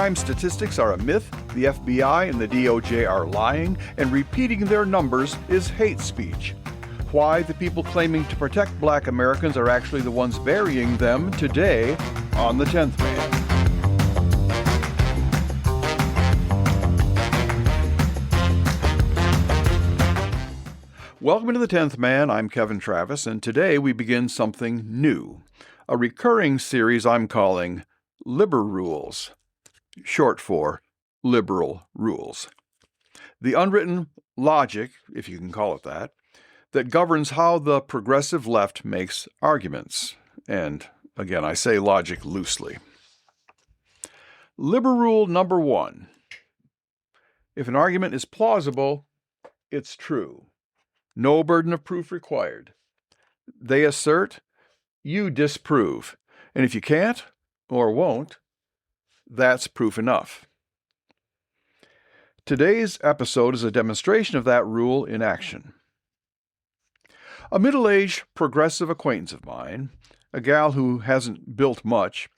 crime statistics are a myth, the FBI and the DOJ are lying, and repeating their numbers is hate speech. Why the people claiming to protect Black Americans are actually the ones burying them today on The 10th Man. Welcome to The 10th Man. I'm Kevin Travis, and today we begin something new, a recurring series I'm calling Liber Rules, short for Liberal Rules. The unwritten logic, if you can call it that governs how the progressive left makes arguments. And again, I say logic loosely. Liber Rule number 1. If an argument is plausible, it's true. No burden of proof required. They assert, you disprove. And if you can't or won't, that's proof enough. Today's episode is a demonstration of that rule in action. A middle-aged progressive acquaintance of mine, a gal who hasn't built much,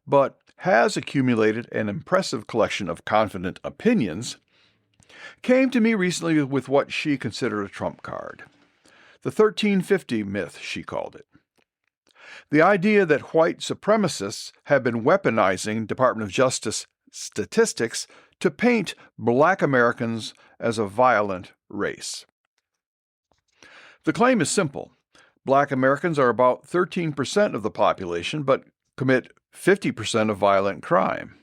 but has accumulated an impressive collection of confident opinions, came to me recently with what she considered a trump card. The 1350 myth, she called it. The idea that white supremacists have been weaponizing Department of Justice statistics to paint Black Americans as a violent race. The claim is simple. Black Americans are about 13% of the population, but commit 50% of violent crime.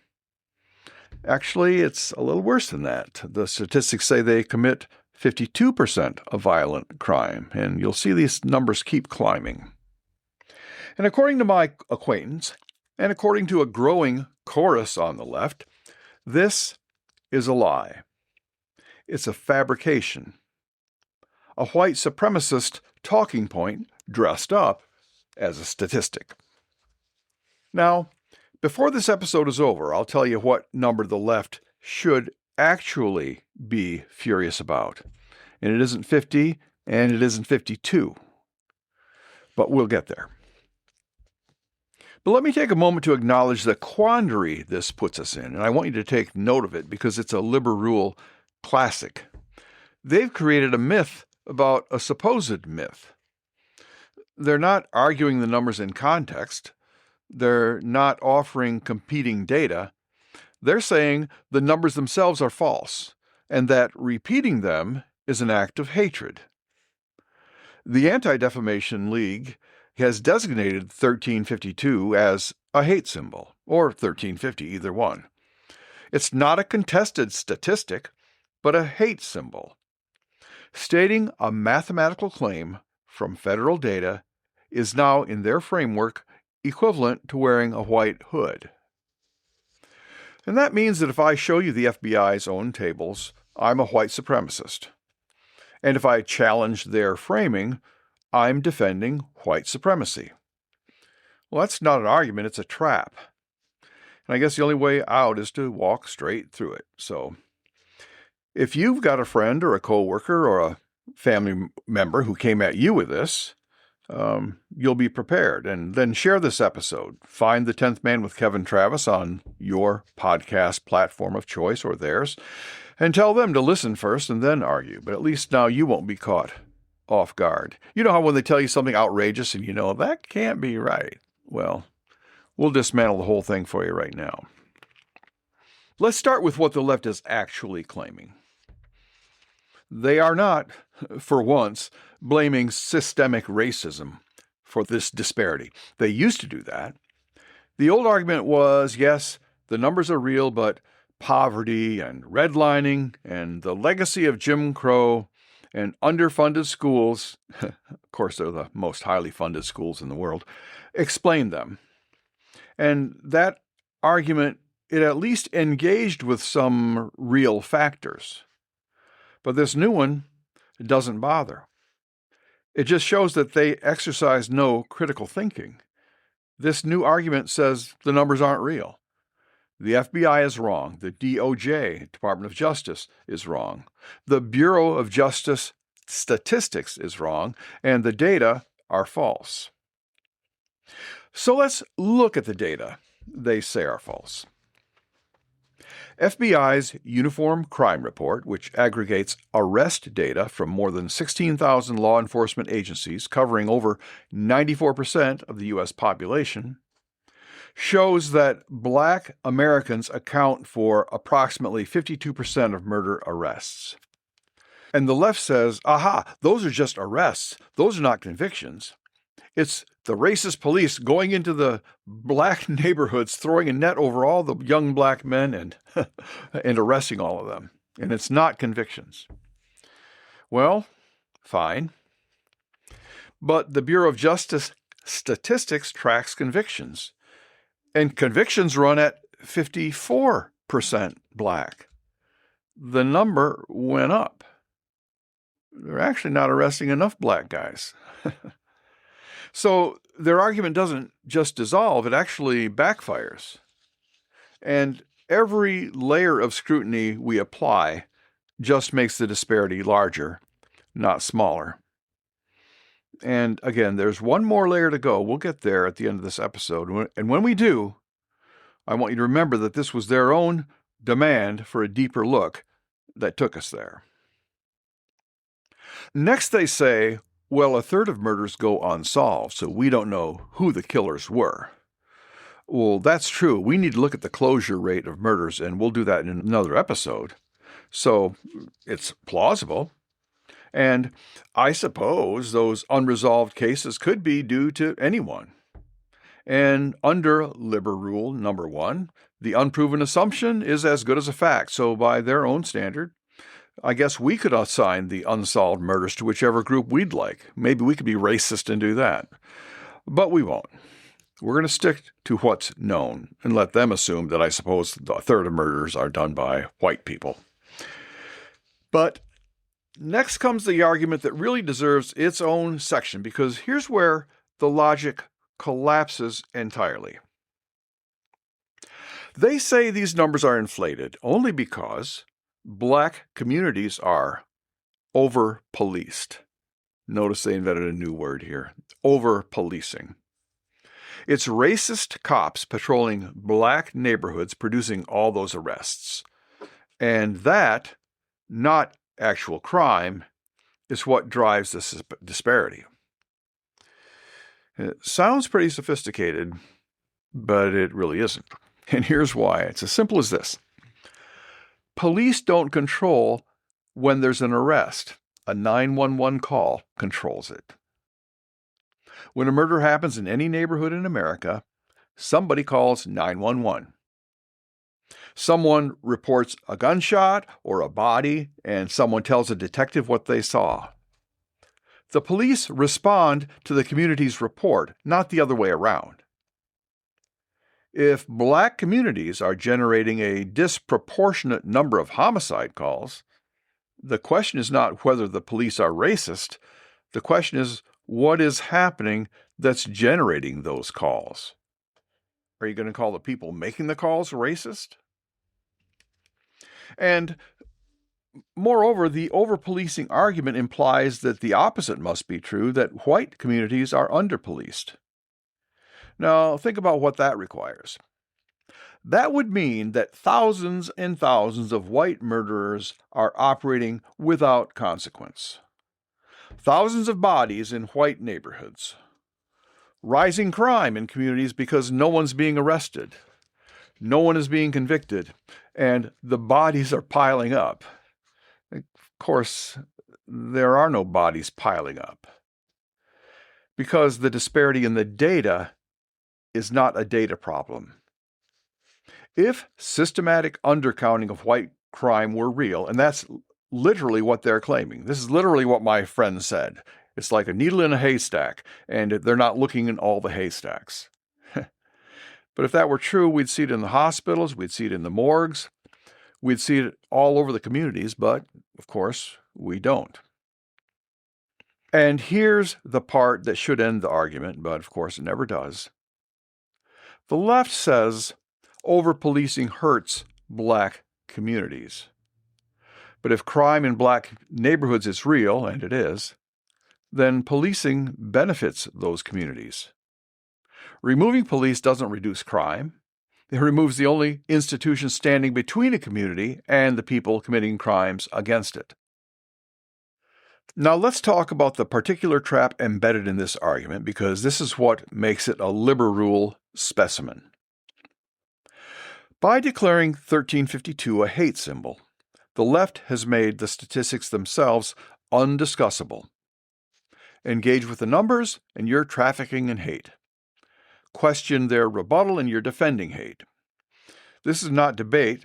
Actually, it's a little worse than that. The statistics say they commit 52% of violent crime, and you'll see these numbers keep climbing. And according to my acquaintance, and according to a growing chorus on the left, this is a lie. It's a fabrication. A white supremacist talking point dressed up as a statistic. Now, before this episode is over, I'll tell you what number the left should actually be furious about. And it isn't 50, and it isn't 52. But we'll get there. But let me take a moment to acknowledge the quandary this puts us in, and I want you to take note of it because it's a Liber Rule classic. They've created a myth about a supposed myth. They're not arguing the numbers in context. They're not offering competing data. They're saying the numbers themselves are false, and that repeating them is an act of hatred. The Anti-Defamation League has designated 1352 as a hate symbol, or 1350, either one. It's not a contested statistic, but a hate symbol. Stating a mathematical claim from federal data is now, in their framework, equivalent to wearing a white hood. And that means that if I show you the FBI's own tables, I'm a white supremacist. And if I challenge their framing, I'm defending white supremacy. Well, that's not an argument, it's a trap. And I guess the only way out is to walk straight through it. So if you've got a friend or a coworker or a family member who came at you with this, you'll be prepared. And then share this episode. Find The 10th Man with Kevin Travis on your podcast platform of choice or theirs, and tell them to listen first and then argue. But at least now you won't be caught off guard. You know how when they tell you something outrageous and you know, that can't be right? Well, we'll dismantle the whole thing for you right now. Let's start with what the left is actually claiming. They are not, for once, blaming systemic racism for this disparity. They used to do that. The old argument was, yes, the numbers are real, but poverty and redlining and the legacy of Jim Crow and underfunded schools, of course they're the most highly funded schools in the world, explain them. And that argument, it at least engaged with some real factors. But this new one doesn't bother. It just shows that they exercise no critical thinking. This new argument says the numbers aren't real. The FBI is wrong. The DOJ, Department of Justice, is wrong. The Bureau of Justice Statistics is wrong, and the data are false. So let's look at the data they say are false. FBI's Uniform Crime Report, which aggregates arrest data from more than 16,000 law enforcement agencies covering over 94% of the U.S. population, shows that Black Americans account for approximately 52% of murder arrests. And the left says, aha, those are just arrests. Those are not convictions. It's the racist police going into the Black neighborhoods, throwing a net over all the young Black men and, and arresting all of them. And it's not convictions. Well, fine. But the Bureau of Justice Statistics tracks convictions. And convictions run at 54% Black. The number went up. They're actually not arresting enough Black guys. So their argument doesn't just dissolve, it actually backfires. And every layer of scrutiny we apply just makes the disparity larger, not smaller. And again, there's one more layer to go. We'll get there at the end of this episode. And when we do, I want you to remember that this was their own demand for a deeper look that took us there. Next, they say, well, a third of murders go unsolved, so we don't know who the killers were. Well, that's true. We need to look at the closure rate of murders, and we'll do that in another episode. So it's plausible. And I suppose those unresolved cases could be due to anyone. And under Liber Rule number 1, the unproven assumption is as good as a fact. So by their own standard, I guess we could assign the unsolved murders to whichever group we'd like. Maybe we could be racist and do that. But we won't. We're going to stick to what's known and let them assume that I suppose a third of murders are done by white people. But next comes the argument that really deserves its own section, because here's where the logic collapses entirely. They say these numbers are inflated only because Black communities are over-policed. Notice they invented a new word here, over-policing. It's racist cops patrolling Black neighborhoods producing all those arrests. And that, not actual crime, is what drives this disparity. It sounds pretty sophisticated, but it really isn't. And here's why. It's as simple as this. Police don't control when there's an arrest. A 911 call controls it. When a murder happens in any neighborhood in America, somebody calls 911. Someone reports a gunshot or a body, and someone tells a detective what they saw. The police respond to the community's report, not the other way around. If Black communities are generating a disproportionate number of homicide calls, the question is not whether the police are racist. The question is what is happening that's generating those calls. Are you going to call the people making the calls racist? And moreover, the over-policing argument implies that the opposite must be true, that white communities are under-policed. Now, think about what that requires. That would mean that thousands and thousands of white murderers are operating without consequence. Thousands of bodies in white neighborhoods. Rising crime in communities because no one's being arrested. No one is being convicted, and the bodies are piling up. Of course, there are no bodies piling up, because the disparity in the data is not a data problem. If systematic undercounting of white crime were real, and that's literally what they're claiming. This is literally what my friend said. It's like a needle in a haystack, and they're not looking in all the haystacks. But if that were true, we'd see it in the hospitals, we'd see it in the morgues, we'd see it all over the communities, but, of course, we don't. And here's the part that should end the argument, but of course it never does. The left says over-policing hurts Black communities. But if crime in Black neighborhoods is real, and it is, then policing benefits those communities. Removing police doesn't reduce crime. It removes the only institution standing between a community and the people committing crimes against it. Now let's talk about the particular trap embedded in this argument, because this is what makes it a Liber Rule specimen. By declaring 1352 a hate symbol, the left has made the statistics themselves undiscussable. Engage with the numbers, and you're trafficking in hate. Question their rebuttal, and you're defending hate. This is not debate,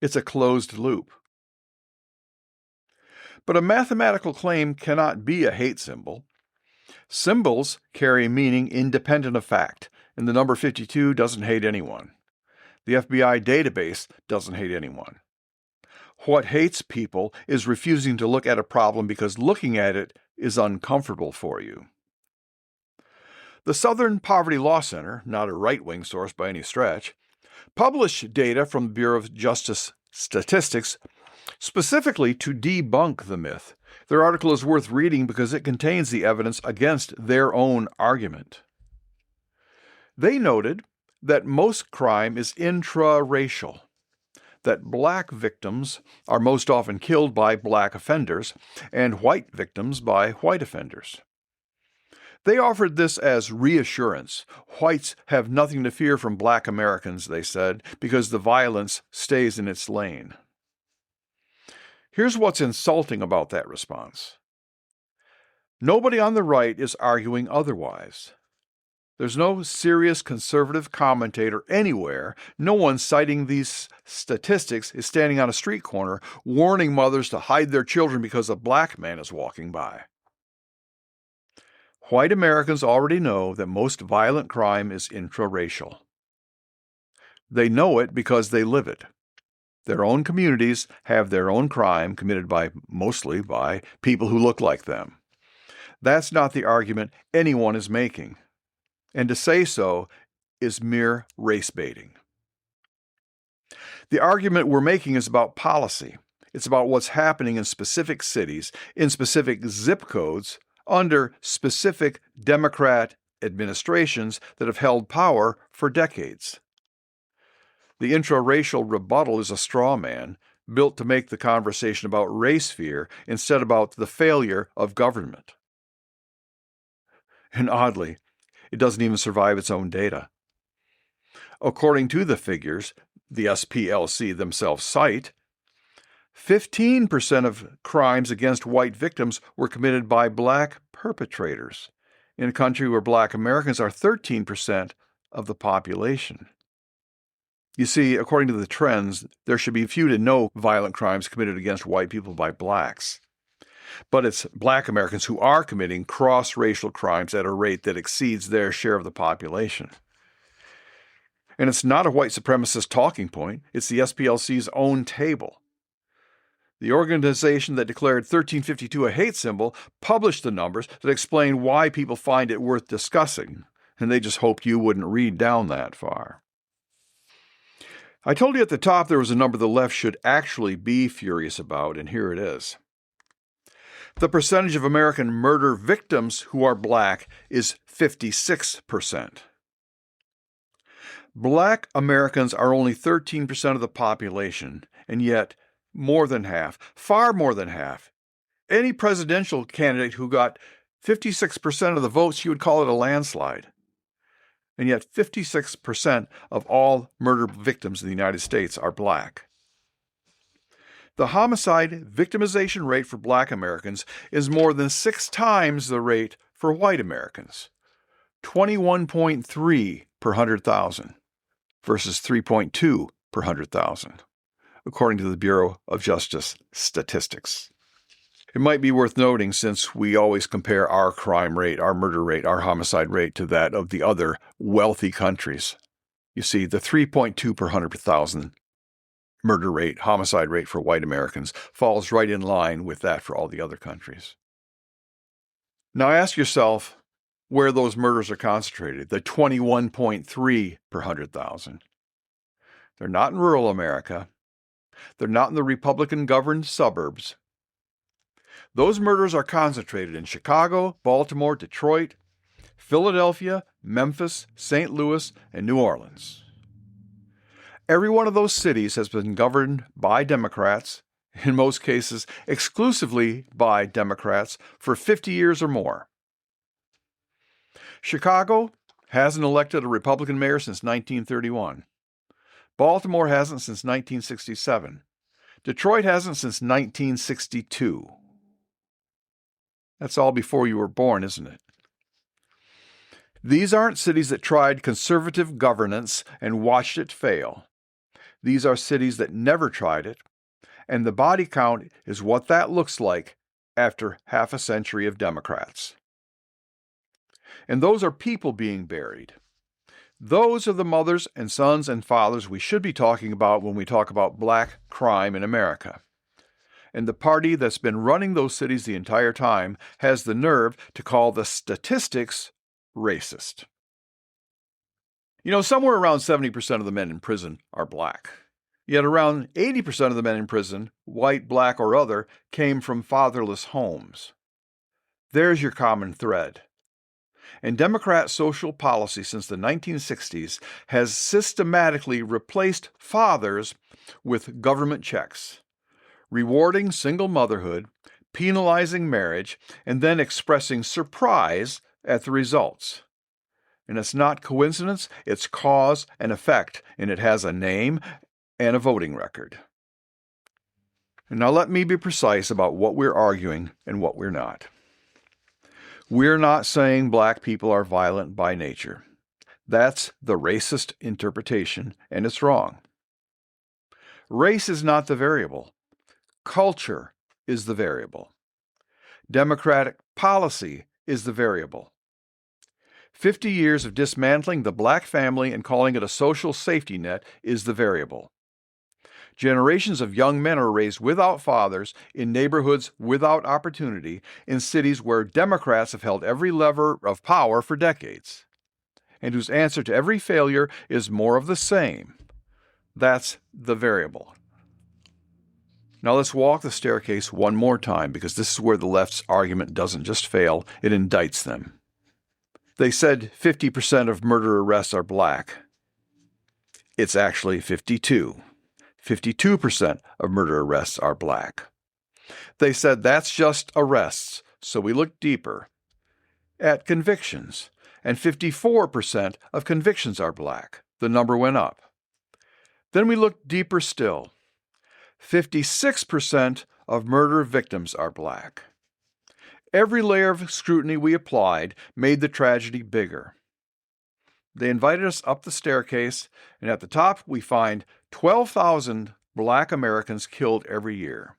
it's a closed loop. But a mathematical claim cannot be a hate symbol. Symbols carry meaning independent of fact, and the number 52 doesn't hate anyone. The FBI database doesn't hate anyone. What hates people is refusing to look at a problem because looking at it is uncomfortable for you. The Southern Poverty Law Center, not a right-wing source by any stretch, published data from the Bureau of Justice Statistics specifically to debunk the myth. Their article is worth reading because it contains the evidence against their own argument. They noted that most crime is intraracial, that black victims are most often killed by black offenders and white victims by white offenders. They offered this as reassurance. Whites have nothing to fear from black Americans, they said, because the violence stays in its lane. Here's what's insulting about that response. Nobody on the right is arguing otherwise. There's no serious conservative commentator anywhere. No one citing these statistics is standing on a street corner warning mothers to hide their children because a black man is walking by. White Americans already know that most violent crime is intraracial. They know it because they live it. Their own communities have their own crime committed mostly by people who look like them. That's not the argument anyone is making. And to say so is mere race baiting. The argument we're making is about policy. It's about what's happening in specific cities, in specific zip codes, under specific Democrat administrations that have held power for decades. The intraracial rebuttal is a straw man built to make the conversation about race fear instead about the failure of government. And oddly, it doesn't even survive its own data. According to the figures the SPLC themselves cite, 15% of crimes against white victims were committed by black perpetrators, in a country where black Americans are 13% of the population. You see, according to the trends, there should be few to no violent crimes committed against white people by blacks. But it's black Americans who are committing cross-racial crimes at a rate that exceeds their share of the population. And it's not a white supremacist talking point, it's the SPLC's own table. The organization that declared 1352 a hate symbol published the numbers that explain why people find it worth discussing, and they just hoped you wouldn't read down that far. I told you at the top there was a number the left should actually be furious about, and here it is. The percentage of American murder victims who are black is 56%. Black Americans are only 13% of the population, and yet more than half, far more than half. Any presidential candidate who got 56% of the votes, you would call it a landslide. And yet 56% of all murder victims in the United States are black. The homicide victimization rate for black Americans is more than 6 times the rate for white Americans, 21.3 per 100,000 versus 3.2 per 100,000, according to the Bureau of Justice Statistics. It might be worth noting, since we always compare our crime rate, our murder rate, our homicide rate to that of the other wealthy countries. You see, the 3.2 per 100,000 murder rate, homicide rate for white Americans falls right in line with that for all the other countries. Now ask yourself where those murders are concentrated, the 21.3 per 100,000. They're not in rural America. They're not in the Republican-governed suburbs. Those murders are concentrated in Chicago, Baltimore, Detroit, Philadelphia, Memphis, St. Louis, and New Orleans. Every one of those cities has been governed by Democrats, in most cases exclusively by Democrats, for 50 years or more. Chicago hasn't elected a Republican mayor since 1931. Baltimore hasn't since 1967. Detroit hasn't since 1962. That's all before you were born, isn't it? These aren't cities that tried conservative governance and watched it fail. These are cities that never tried it, and the body count is what that looks like after half a century of Democrats. And those are people being buried. Those are the mothers and sons and fathers we should be talking about when we talk about black crime in America. And the party that's been running those cities the entire time has the nerve to call the statistics racist. Somewhere around 70% of the men in prison are black. Yet around 80% of the men in prison, white, black, or other, came from fatherless homes. There's your common thread. And Democrat social policy since the 1960s has systematically replaced fathers with government checks, rewarding single motherhood, penalizing marriage, and then expressing surprise at the results. And it's not coincidence, it's cause and effect, and it has a name and a voting record. And now let me be precise about what we're arguing and what we're not. We're not saying black people are violent by nature. That's the racist interpretation, and it's wrong. Race is not the variable. Culture is the variable. Democratic policy is the variable. 50 years of dismantling the black family and calling it a social safety net is the variable. Generations of young men are raised without fathers, in neighborhoods without opportunity, in cities where Democrats have held every lever of power for decades, and whose answer to every failure is more of the same. That's the variable. Now let's walk the staircase one more time, because this is where the left's argument doesn't just fail, it indicts them. They said 50% of murder arrests are black. It's actually 52. 52% of murder arrests are black. They said that's just arrests, so we looked deeper at convictions, and 54% of convictions are black. The number went up. Then we looked deeper still. 56% of murder victims are black. Every layer of scrutiny we applied made the tragedy bigger. They invited us up the staircase, and at the top we find 12,000 black Americans killed every year.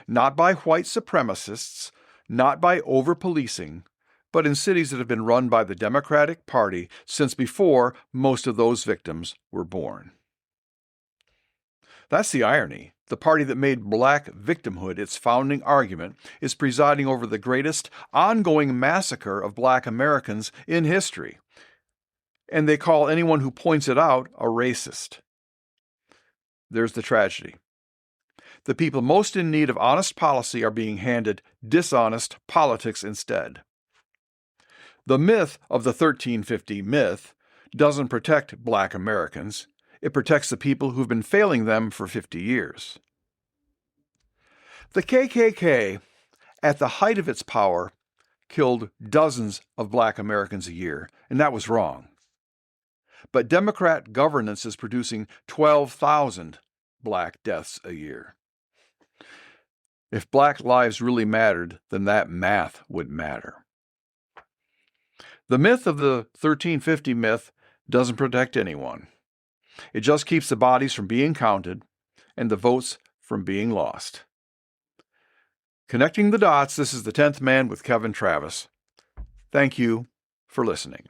Not by white supremacists, not by over-policing, but in cities that have been run by the Democratic Party since before most of those victims were born. That's the irony. The party that made black victimhood its founding argument is presiding over the greatest ongoing massacre of black Americans in history. And they call anyone who points it out a racist. There's the tragedy. The people most in need of honest policy are being handed dishonest politics instead. The myth of the 1350 myth doesn't protect black Americans. It protects the people who've been failing them for 50 years. The KKK, at the height of its power, killed dozens of black Americans a year, and that was wrong. But Democrat governance is producing 12,000 black deaths a year. If black lives really mattered, then that math would matter. The myth of the 1350 myth doesn't protect anyone. It just keeps the bodies from being counted and the votes from being lost. Connecting the dots, this is the 10th Man with Kevin Travis. Thank you for listening.